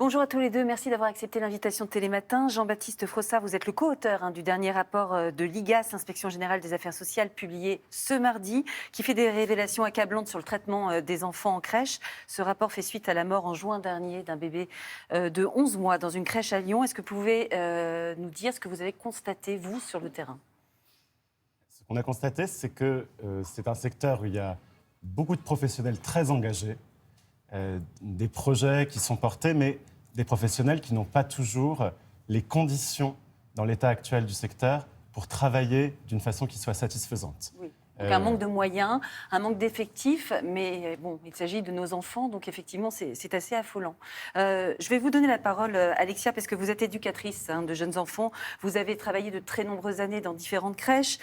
Bonjour à tous les deux, merci d'avoir accepté l'invitation de Télématin. Jean-Baptiste Frossard, vous êtes le co-auteur du dernier rapport de l'IGAS, Inspection Générale des Affaires Sociales, publié ce mardi, qui fait des révélations accablantes sur le traitement des enfants en crèche. Ce rapport fait suite à la mort en juin dernier d'un bébé de 11 mois dans une crèche à Lyon. Est-ce que vous pouvez nous dire ce que vous avez constaté, vous, sur le terrain ? Ce qu'on a constaté, c'est que c'est un secteur où il y a beaucoup de professionnels très engagés, des projets qui sont portés, mais des professionnels qui n'ont pas toujours les conditions dans l'état actuel du secteur pour travailler d'une façon qui soit satisfaisante. Oui. Donc un manque de moyens, un manque d'effectifs, mais bon, il s'agit de nos enfants, donc effectivement, c'est assez affolant. Je vais vous donner la parole, Alexia, parce que vous êtes éducatrice de jeunes enfants. Vous avez travaillé de très nombreuses années dans différentes crèches.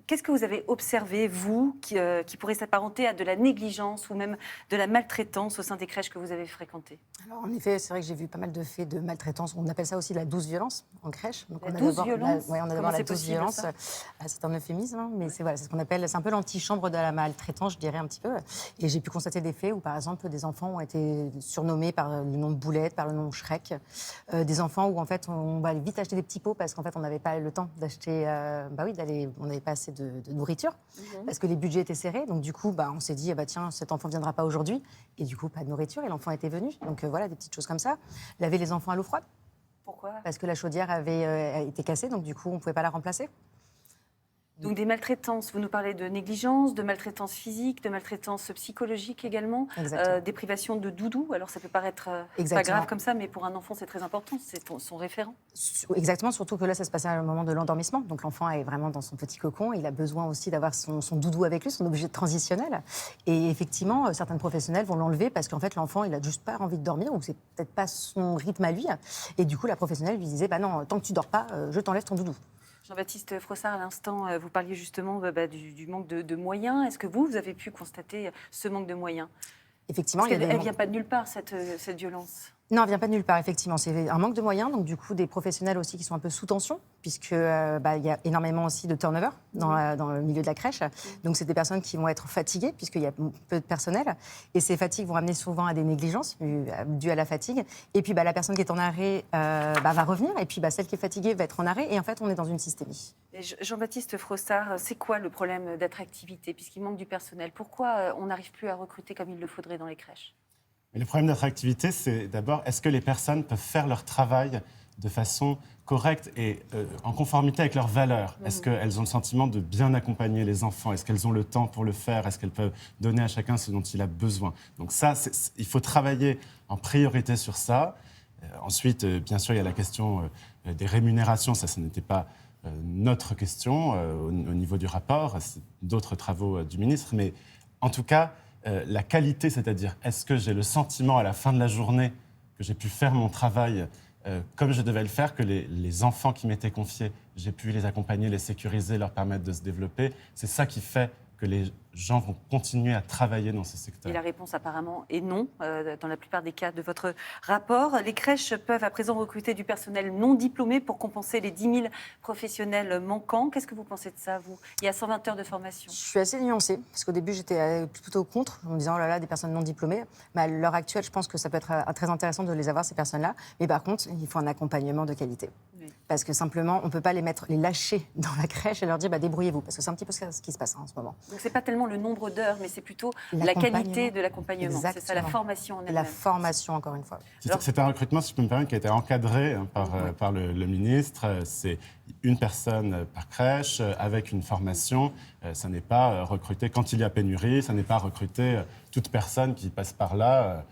Qu'est-ce que vous avez observé, vous, qui pourrait s'apparenter à de la négligence ou même de la maltraitance au sein des crèches que vous avez fréquentées ? Alors, en effet, c'est vrai que j'ai vu pas mal de faits de maltraitance. On appelle ça aussi la douce violence en crèche. Donc, la douce violence ? Oui, on a d'abord la douce violence. C'est un euphémisme, hein, mais c'est ce qu'on appelle, c'est un peu l'antichambre de la maltraitance, je dirais un petit peu. Et j'ai pu constater des faits où, par exemple, des enfants ont été surnommés par le nom de Boulette, par le nom Shrek. Des enfants où, en fait, on va vite acheter des petits pots parce qu'en fait, on n'avait pas le temps d'acheter, on n'avait pas assez de nourriture, parce que les budgets étaient serrés. Donc, du coup, on s'est dit, tiens, cet enfant ne viendra pas aujourd'hui. Et du coup, pas de nourriture, et l'enfant était venu. Donc, voilà, des petites choses comme ça. Laver les enfants à l'eau froide. Pourquoi ? Parce que la chaudière avait été cassée, donc du coup, on ne pouvait pas la remplacer. Donc des maltraitances, vous nous parlez de négligence, de maltraitance physique, de maltraitance psychologique également, des privations de doudou. Alors ça peut paraître pas grave comme ça, mais pour un enfant c'est très important, c'est son référent. Exactement, surtout que là ça se passait à un moment de l'endormissement, donc l'enfant est vraiment dans son petit cocon, il a besoin aussi d'avoir son doudou avec lui, son objet transitionnel. Et effectivement, certains professionnels vont l'enlever parce qu'en fait l'enfant il a juste pas envie de dormir ou c'est peut-être pas son rythme à lui. Et du coup la professionnelle lui disait non, tant que tu dors pas, je t'enlève ton doudou. Jean-Baptiste Frossard, à l'instant, vous parliez justement du manque de moyens. Est-ce que vous avez pu constater ce manque de moyens ? Effectivement, elle ne vient pas de nulle part, cette violence ? Non, elle ne vient pas de nulle part, effectivement. C'est un manque de moyens, donc du coup des professionnels aussi qui sont un peu sous tension, puisqu'il y a énormément aussi de turnover dans le milieu de la crèche. Donc c'est des personnes qui vont être fatiguées, puisqu'il y a peu de personnel. Et ces fatigues vont amener souvent à des négligences dues à la fatigue. Et puis la personne qui est en arrêt va revenir, et puis celle qui est fatiguée va être en arrêt. Et en fait, on est dans une systémie. Jean-Baptiste Frossard, c'est quoi le problème d'attractivité, puisqu'il manque du personnel ? Pourquoi on n'arrive plus à recruter comme il le faudrait dans les crèches ? Mais le problème d'attractivité, c'est d'abord, est-ce que les personnes peuvent faire leur travail de façon correcte et en conformité avec leurs valeurs ? Est-ce qu'elles ont le sentiment de bien accompagner les enfants ? Est-ce qu'elles ont le temps pour le faire ? Est-ce qu'elles peuvent donner à chacun ce dont il a besoin ? Donc ça, il faut travailler en priorité sur ça. Ensuite, bien sûr, il y a la question des rémunérations. Ça, ce n'était pas notre question au niveau du rapport. C'est d'autres travaux du ministre. Mais en tout cas, la qualité, c'est-à-dire est-ce que j'ai le sentiment à la fin de la journée que j'ai pu faire mon travail comme je devais le faire, que les enfants qui m'étaient confiés, j'ai pu les accompagner, les sécuriser, leur permettre de se développer. C'est ça qui fait que les gens vont continuer à travailler dans ce secteur. Et la réponse apparemment est non, dans la plupart des cas de votre rapport. Les crèches peuvent à présent recruter du personnel non diplômé pour compenser les 10 000 professionnels manquants. Qu'est-ce que vous pensez de ça, vous ? Il y a 120 heures de formation. Je suis assez nuancée, parce qu'au début, j'étais plutôt contre, en me disant, oh là là, des personnes non diplômées. Mais à l'heure actuelle, je pense que ça peut être très intéressant de les avoir, ces personnes-là. Mais par contre, il faut un accompagnement de qualité. Oui. Parce que simplement, on ne peut pas les lâcher dans la crèche et leur dire, débrouillez-vous. Parce que c'est un petit peu ce qui se passe en ce moment. Donc, ce n'est pas tellement le nombre d'heures, mais c'est plutôt la qualité de l'accompagnement. C'est ça, la formation en elle-même. La formation, encore une fois. C'est un recrutement, si je peux me permettre, qui a été encadré par le ministre. C'est une personne par crèche, avec une formation. Ça n'est pas recruter quand il y a pénurie, ça n'est pas recruter toute personne qui passe par là.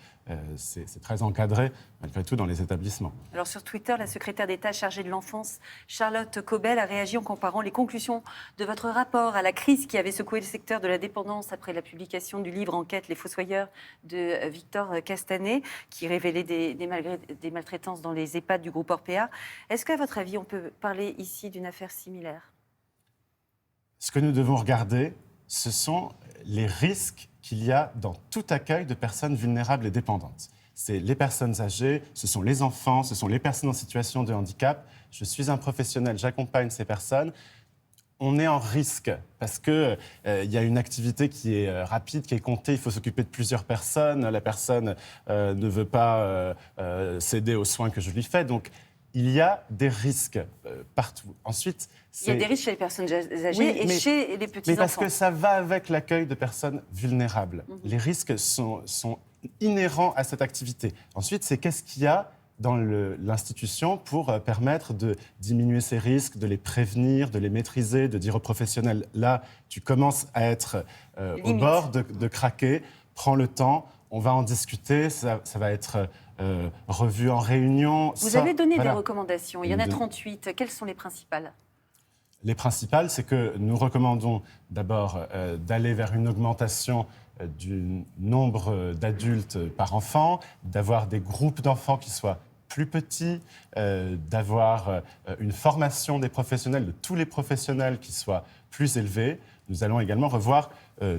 C'est très encadré, malgré tout, dans les établissements. Alors sur Twitter, la secrétaire d'État chargée de l'enfance, Charlotte Cobel, a réagi en comparant les conclusions de votre rapport à la crise qui avait secoué le secteur de la dépendance après la publication du livre Enquête, les fossoyeurs de Victor Castanet, qui révélait des maltraitances dans les EHPAD du groupe Orpea. Est-ce qu'à votre avis, on peut parler ici d'une affaire similaire ? Ce que nous devons regarder, ce sont les risques qu'il y a dans tout accueil de personnes vulnérables et dépendantes. C'est les personnes âgées, ce sont les enfants, ce sont les personnes en situation de handicap. Je suis un professionnel, j'accompagne ces personnes. on est en risque parce que il y a une activité qui est rapide, qui est comptée. Il faut s'occuper de plusieurs personnes. La personne ne veut pas céder aux soins que je lui fais. Donc, il y a des risques partout. Ensuite, il y a des risques chez les personnes âgées Oui, et chez les petits-enfants. Mais parce que ça va avec l'accueil de personnes vulnérables. Les risques sont inhérents à cette activité. Ensuite, c'est qu'est-ce qu'il y a dans l'institution pour permettre de diminuer ces risques, de les prévenir, de les maîtriser, de dire aux professionnels, là, tu commences à être au bord de craquer, prends le temps, on va en discuter, ça va être revu en réunion. Vous avez donné des recommandations, il y en a 38. Quelles sont les principales ? Les principales, c'est que nous recommandons d'abord d'aller vers une augmentation du nombre d'adultes par enfant, d'avoir des groupes d'enfants qui soient plus petits, d'avoir une formation des professionnels, de tous les professionnels qui soit plus élevée. Nous allons également revoir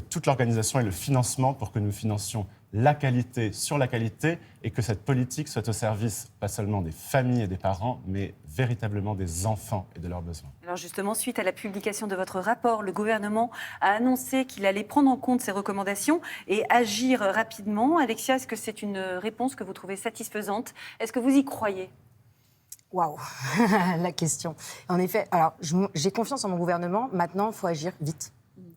toute l'organisation et le financement pour que nous financions la qualité sur la qualité et que cette politique soit au service pas seulement des familles et des parents, mais véritablement des enfants et de leurs besoins. Alors justement, suite à la publication de votre rapport, le gouvernement a annoncé qu'il allait prendre en compte ces recommandations et agir rapidement. Alexia, est-ce que c'est une réponse que vous trouvez satisfaisante ? Est-ce que vous y croyez ? Waouh, la question. En effet, alors j'ai confiance en mon gouvernement. Maintenant, il faut agir vite.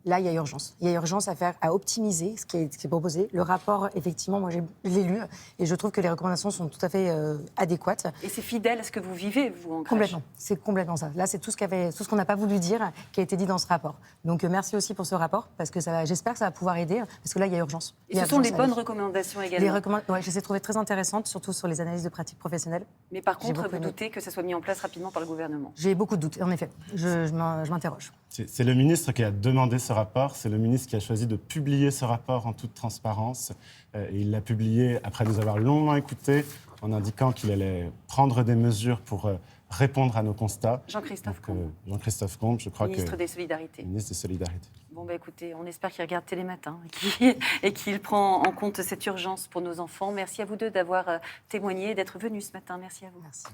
Là, il y a urgence. Il y a urgence à optimiser ce qui est proposé. Le rapport, effectivement, moi, je l'ai lu et je trouve que les recommandations sont tout à fait adéquates. Et c'est fidèle à ce que vous vivez, vous, en crèche ? Complètement. C'est complètement ça. Là, c'est tout ce qu'on n'a pas voulu dire qui a été dit dans ce rapport. Donc, merci aussi pour ce rapport parce que j'espère que ça va pouvoir aider parce que là, il y a urgence. Et ce sont les bonnes recommandations également. Ouais, je les ai trouvées très intéressantes, surtout sur les analyses de pratiques professionnelles. Mais par contre, vous doutez que ça soit mis en place rapidement par le gouvernement ? J'ai beaucoup de doutes, en effet. Je m'interroge. C'est le ministre qui a demandé ce rapport, c'est le ministre qui a choisi de publier ce rapport en toute transparence. Et il l'a publié après nous avoir longuement écoutés, en indiquant qu'il allait prendre des mesures pour répondre à nos constats. Jean-Christophe Combe. Jean-Christophe Combe, je crois ministre des Solidarités. Ministre des Solidarités. Bon, écoutez, on espère qu'il regarde Télématin et qu'il prend en compte cette urgence pour nos enfants. Merci à vous deux d'avoir témoigné et d'être venus ce matin. Merci à vous. Merci.